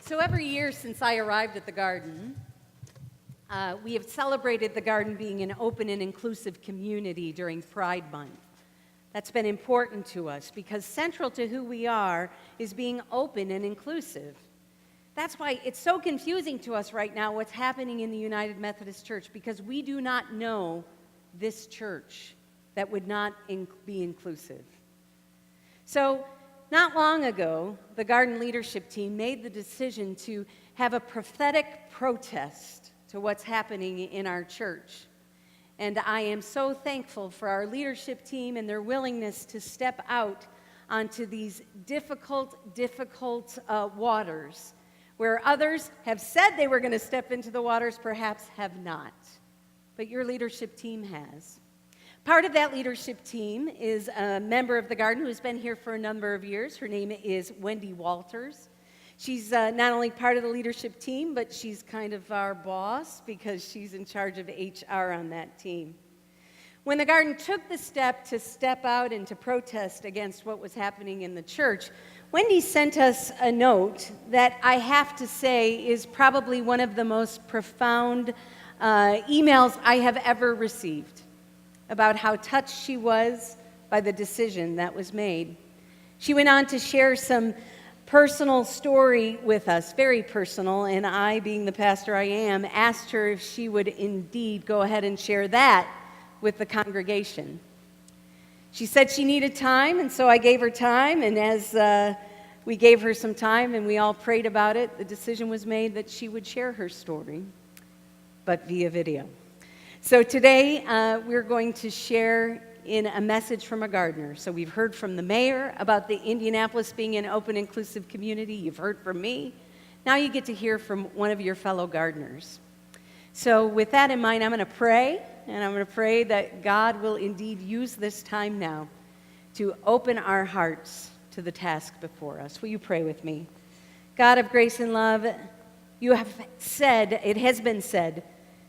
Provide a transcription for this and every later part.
So every year since I arrived at the Garden, we have celebrated the Garden being an open and inclusive community during Pride Month. That's been important to us because central to who we are is being open and inclusive. That's why it's so confusing to us right now what's happening in the United Methodist Church, because we do not know this church that would not be inclusive. So not long ago, the Garden leadership team made the decision to have a prophetic protest to what's happening in our church. And I am so thankful for our leadership team and their willingness to step out onto these difficult waters, where others have said they were going to step into the waters, perhaps have not. But your leadership team has. Part of that leadership team is a member of the Garden who's been here for a number of years. Her name is Wendy Walters. She's not only part of the leadership team, but she's kind of our boss because she's in charge of HR on that team. When the Garden took the step to step out and to protest against what was happening in the church, Wendy sent us a note that I have to say is probably one of the most profound emails I have ever received about how touched she was by the decision that was made. She went on to share some personal story with us, very personal, and I, being the pastor I am, asked her if she would indeed go ahead and share that with the congregation. She said she needed time, and so I gave her time, and as we gave her some time and we all prayed about it, the decision was made that she would share her story, but via video. So today, we're going to share in a message from a gardener. So we've heard from the mayor about the Indianapolis being an open, inclusive community. You've heard from me. Now you get to hear from one of your fellow gardeners. So with that in mind, I'm going to pray, and I'm going to pray that God will indeed use this time now to open our hearts to the task before us. Will you pray with me? God of grace and love, you have said, it has been said,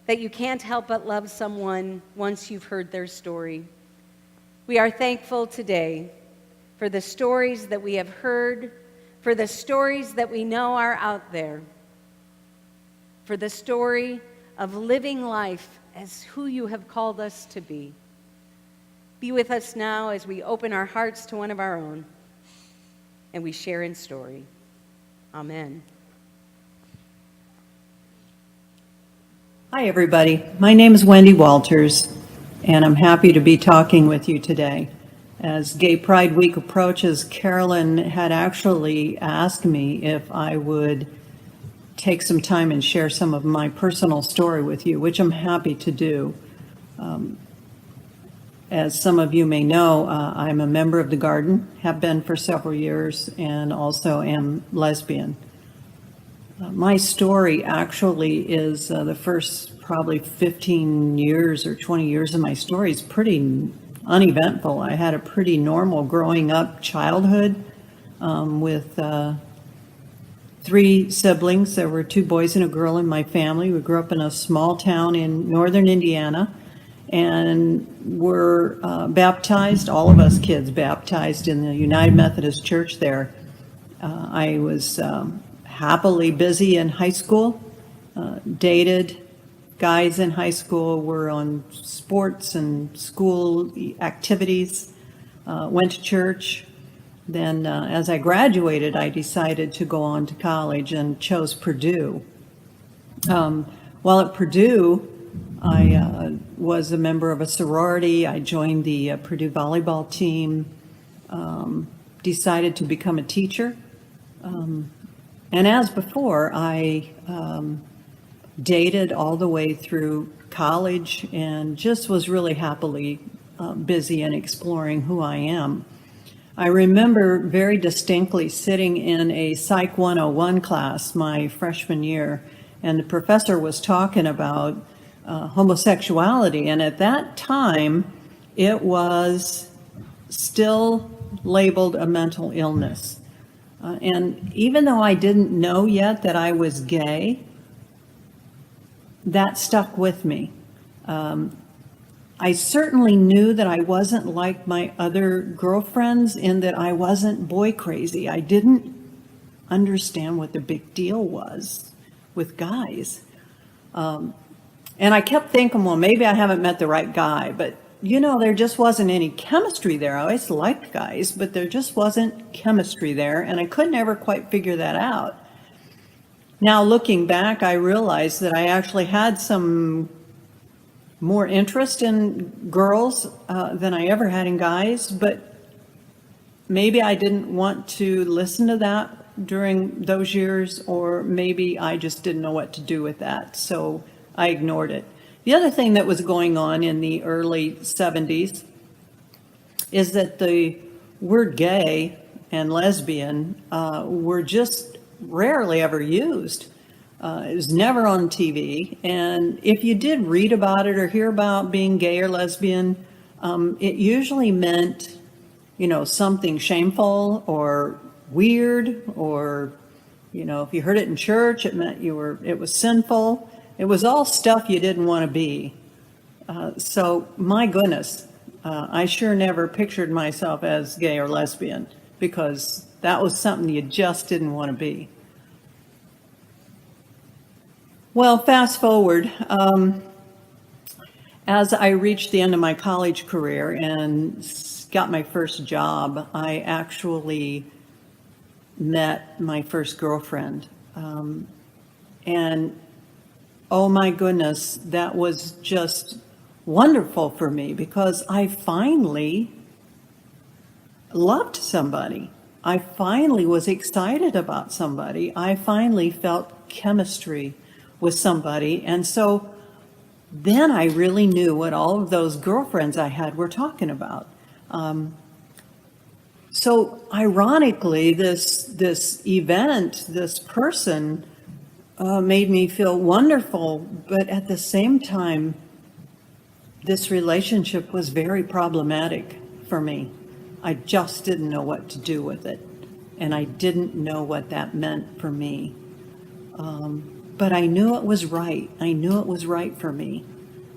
that you can't help but love someone once you've heard their story. We are thankful today for the stories that we have heard, for the stories that we know are out there, for the story of living life as who you have called us to be. Be with us now as we open our hearts to one of our own and we share in story. Amen. Hi, everybody. My name is Wendy Walters, and I'm happy to be talking with you today. As Gay Pride Week approaches, Carolyn had actually asked me if I would take some time and share some of my personal story with you, which I'm happy to do. As some of you may know, I'm a member of the Garden, have been for several years, and also am lesbian. My story actually is the first probably 15 years or 20 years of my story is pretty uneventful. I had a pretty normal growing up childhood with 3 siblings. There were 2 boys and a girl in my family. We grew up in a small town in northern Indiana and were baptized, all of us kids baptized in the United Methodist Church there. I was happily busy in high school, dated guys in high school, were on sports and school activities, went to church. Then as I graduated, I decided to go on to college and chose Purdue. While at Purdue, I was a member of a sorority. I joined the Purdue volleyball team, decided to become a teacher. And as before, I dated all the way through college and just was really happily busy and exploring who I am. I remember very distinctly sitting in a Psych 101 class my freshman year, and the professor was talking about homosexuality, and at that time, it was still labeled a mental illness. And even though I didn't know yet that I was gay, that stuck with me. I certainly knew that I wasn't like my other girlfriends in that I wasn't boy crazy. I didn't understand what the big deal was with guys. And I kept thinking, well, maybe I haven't met the right guy, but there just wasn't any chemistry there. I always liked guys, but there just wasn't chemistry there, and I couldn't ever quite figure that out. Now, looking back, I realized that I actually had some more interest in girls than I ever had in guys, but maybe I didn't want to listen to that during those years, or maybe I just didn't know what to do with that, so I ignored it. The other thing that was going on in the early 70s is that the word gay and lesbian were just rarely ever used. It was never on TV, and if you did read about it or hear about being gay or lesbian, it usually meant, something shameful or weird, or, if you heard it in church, it meant it was sinful. It was all stuff you didn't want to be. So, my goodness, I sure never pictured myself as gay or lesbian, because that was something you just didn't want to be. Well, fast forward, as I reached the end of my college career and got my first job, I actually met my first girlfriend. And oh my goodness, that was just wonderful for me, because I finally loved somebody. I finally was excited about somebody. I finally felt chemistry with somebody. And so then I really knew what all of those girlfriends I had were talking about. So ironically, this event, this person made me feel wonderful, but at the same time, this relationship was very problematic for me. I just didn't know what to do with it, and I didn't know what that meant for me. But I knew it was right. I knew it was right for me,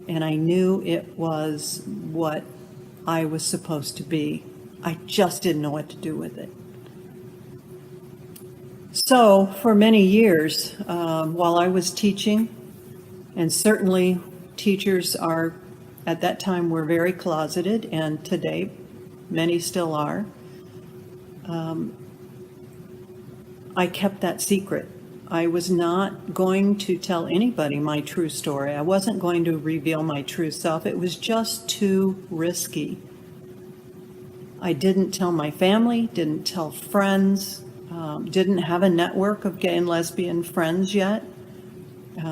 and I knew it was what I was supposed to be. I just didn't know what to do with it. So for many years, while I was teaching, and certainly teachers at that time were very closeted, and today many still are, I kept that secret. I was not going to tell anybody my true story. I wasn't going to reveal my true self. It was just too risky. I didn't tell my family, didn't tell friends, didn't have a network of gay and lesbian friends yet.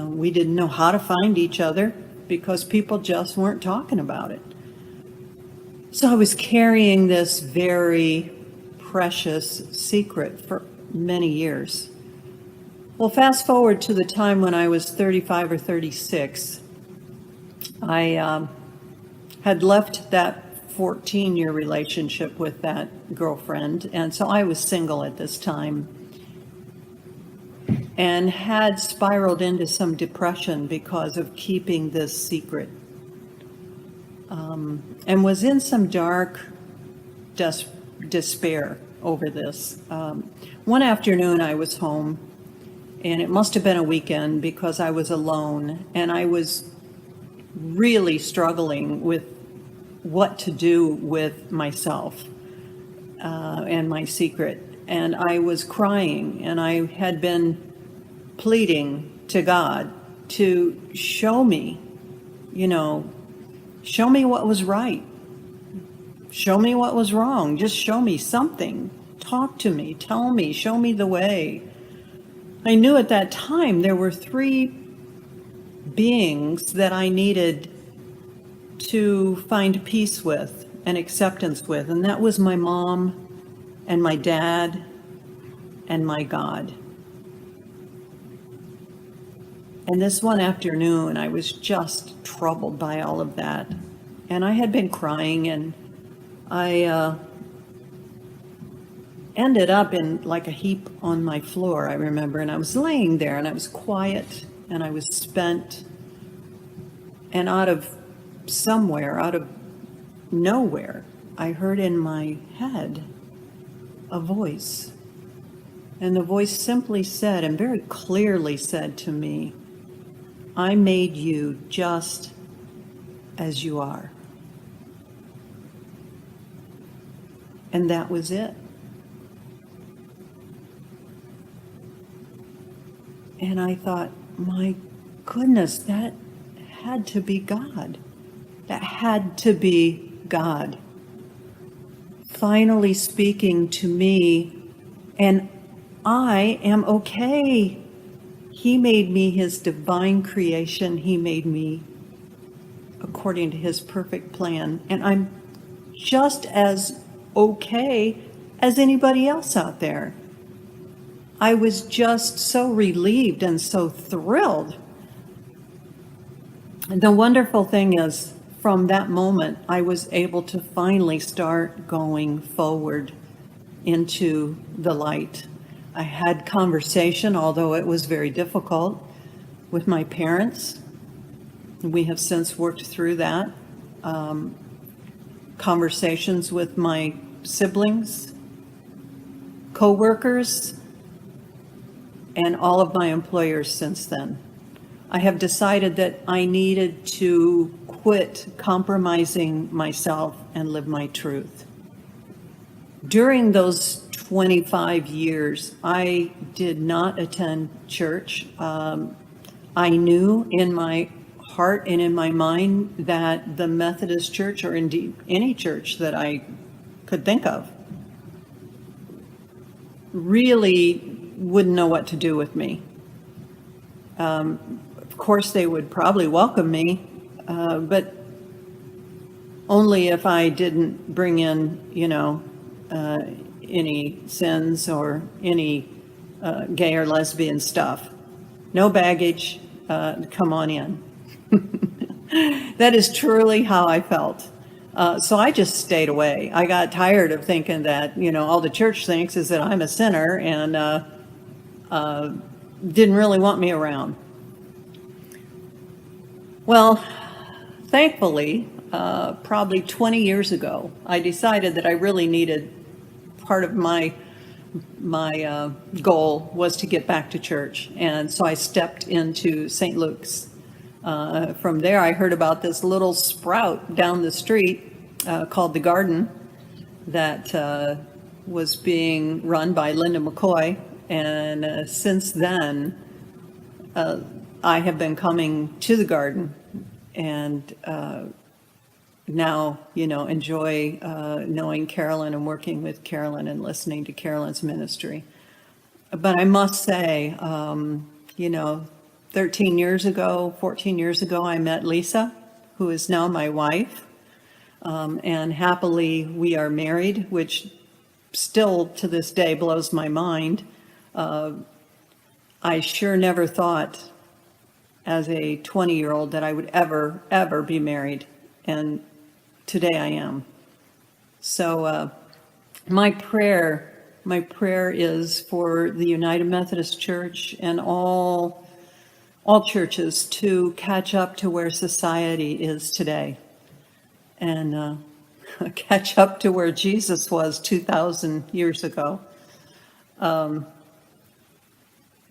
We didn't know how to find each other because people just weren't talking about it. So I was carrying this very precious secret for many years. Well, fast forward to the time when I was 35 or 36, I had left that 14-year relationship with that girlfriend, and so I was single at this time, and had spiraled into some depression because of keeping this secret, and was in some dark despair over this. One afternoon I was home, and it must have been a weekend because I was alone, and I was really struggling with what to do with myself and my secret. And I was crying, and I had been pleading to God to show me, show me what was right. Show me what was wrong. Just show me something. Talk to me. Tell me. Show me the way. I knew at that time there were 3 beings that I needed to find peace with and acceptance with, and that was my mom and my dad and my God. And this one afternoon, I was just troubled by all of that. And I had been crying, and I ended up in like a heap on my floor, I remember. And I was laying there, and I was quiet, and I was spent. And out of nowhere, I heard in my head a voice. And the voice simply said, and very clearly said to me, I made you just as you are. And that was it. And I thought, my goodness, that had to be God. That had to be God. Finally speaking to me, and I am okay. He made me his divine creation. He made me according to his perfect plan. And I'm just as okay as anybody else out there. I was just so relieved and so thrilled. And the wonderful thing is, from that moment, I was able to finally start going forward into the light. I had conversation, although it was very difficult, with my parents. We have since worked through that. Conversations with my siblings, co-workers, and all of my employers since then. I have decided that I needed to quit compromising myself and live my truth. During those 25 years, I did not attend church. I knew in my heart and in my mind that the Methodist Church, or indeed any church that I could think of, really wouldn't know what to do with me. Of course, they would probably welcome me, but only if I didn't bring in, any sins or any gay or lesbian stuff. No baggage, come on in. That is truly how I felt. So I just stayed away. I got tired of thinking that, all the church thinks is that I'm a sinner, and didn't really want me around. Well, thankfully, probably 20 years ago, I decided that I really needed, part of my goal was to get back to church. And so I stepped into St. Luke's. From there, I heard about this little sprout down the street called The Garden that was being run by Linda McCoy. And since then, I have been coming to the Garden, and now, enjoy knowing Carolyn and working with Carolyn and listening to Carolyn's ministry. But I must say, 13 years ago, 14 years ago, I met Lisa, who is now my wife. And happily, we are married, which still to this day blows my mind. I sure never thought as a 20-year-old that I would ever be married. And today I am. So my prayer is for the United Methodist Church and all churches to catch up to where society is today, and catch up to where Jesus was 2,000 years ago.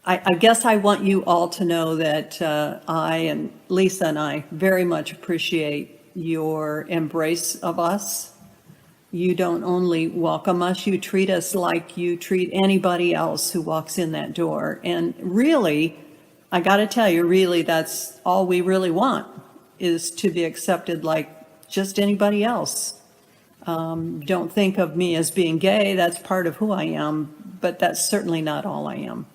I guess I want you all to know that I and Lisa and I very much appreciate your embrace of us. You don't only welcome us, you treat us like you treat anybody else who walks in that door. And really, I got to tell you, really, that's all we really want, is to be accepted like just anybody else. Don't think of me as being gay. That's part of who I am, but that's certainly not all I am.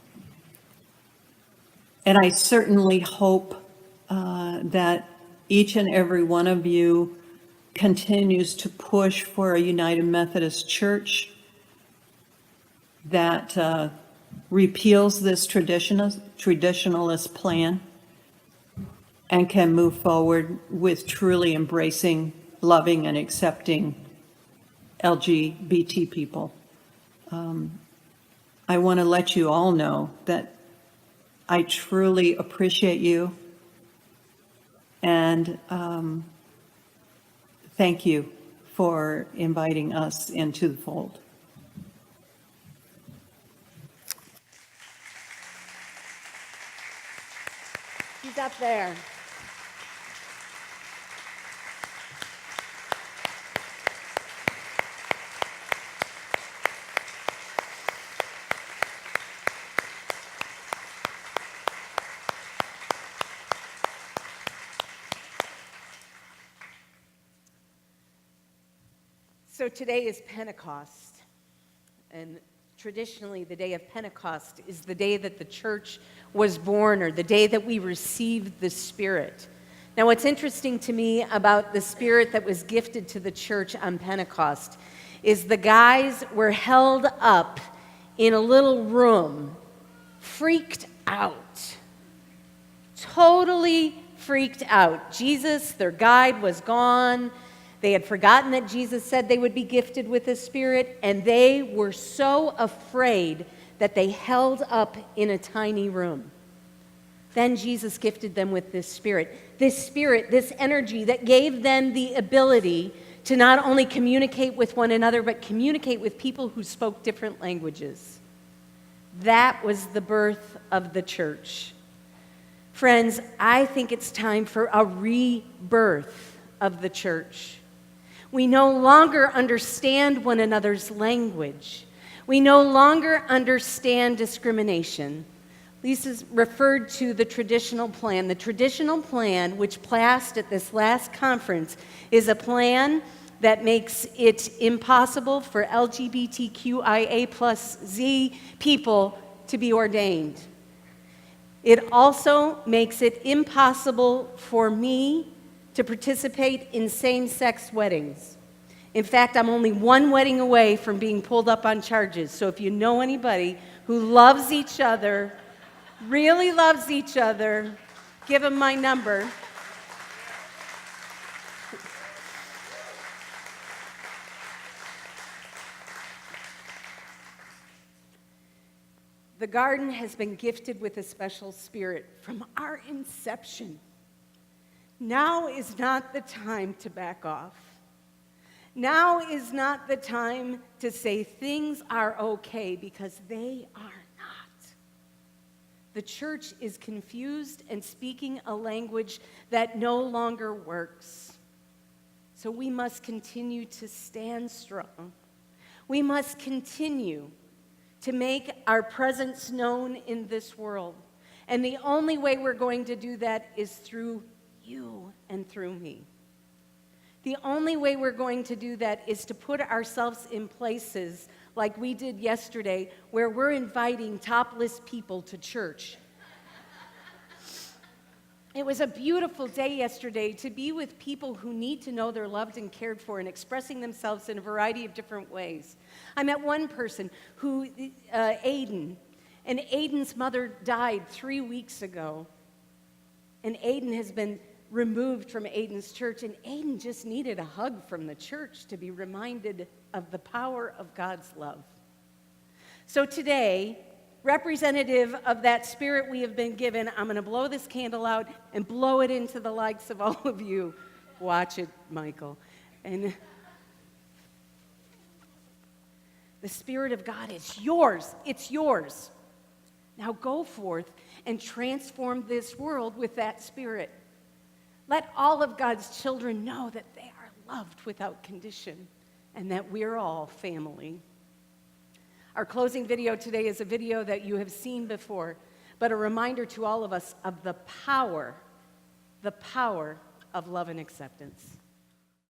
And I certainly hope that each and every one of you continues to push for a United Methodist Church that repeals this traditionalist plan and can move forward with truly embracing, loving, and accepting LGBT people. I want to let you all know that I truly appreciate you, and thank you for inviting us into the fold. He's up there. So today is Pentecost, and traditionally the day of Pentecost is the day that the church was born, or the day that we received the Spirit. Now, what's interesting to me about the Spirit that was gifted to the church on Pentecost is the guys were held up in a little room, freaked out, totally freaked out. Jesus, their guide, was gone. They had forgotten that Jesus said they would be gifted with the Spirit, and they were so afraid that they held up in a tiny room. Then Jesus gifted them with this Spirit, this energy that gave them the ability to not only communicate with one another, but communicate with people who spoke different languages. That was the birth of the church. Friends, I think it's time for a rebirth of the church. We no longer understand one another's language. We no longer understand discrimination. Lisa's referred to the traditional plan. The traditional plan, which passed at this last conference, is a plan that makes it impossible for LGBTQIA plus Z people to be ordained. It also makes it impossible for me to participate in same-sex weddings. In fact, I'm only one wedding away from being pulled up on charges. So if you know anybody who loves each other, really loves each other, give them my number. The garden has been gifted with a special spirit from our inception. Now is not the time to back off. Now is not the time to say things are okay, because they are not. The church is confused and speaking a language that no longer works. So we must continue to stand strong. We must continue to make our presence known in this world. And the only way we're going to do that is through you and through me. The only way we're going to do that is to put ourselves in places like we did yesterday, where we're inviting topless people to church. It was a beautiful day yesterday to be with people who need to know they're loved and cared for, and expressing themselves in a variety of different ways. I met one person who, Aiden, and Aiden's mother died 3 weeks ago. And Aiden has been removed from Aiden's church, and Aiden just needed a hug from the church to be reminded of the power of God's love. So today, representative of that spirit we have been given, I'm going to blow this candle out and blow it into the likes of all of you. Watch it, Michael. And the Spirit of God is yours. It's yours. Now go forth and transform this world with that Spirit. Let all of God's children know that they are loved without condition, and that we're all family. Our closing video today is a video that you have seen before, but a reminder to all of us of the power of love and acceptance.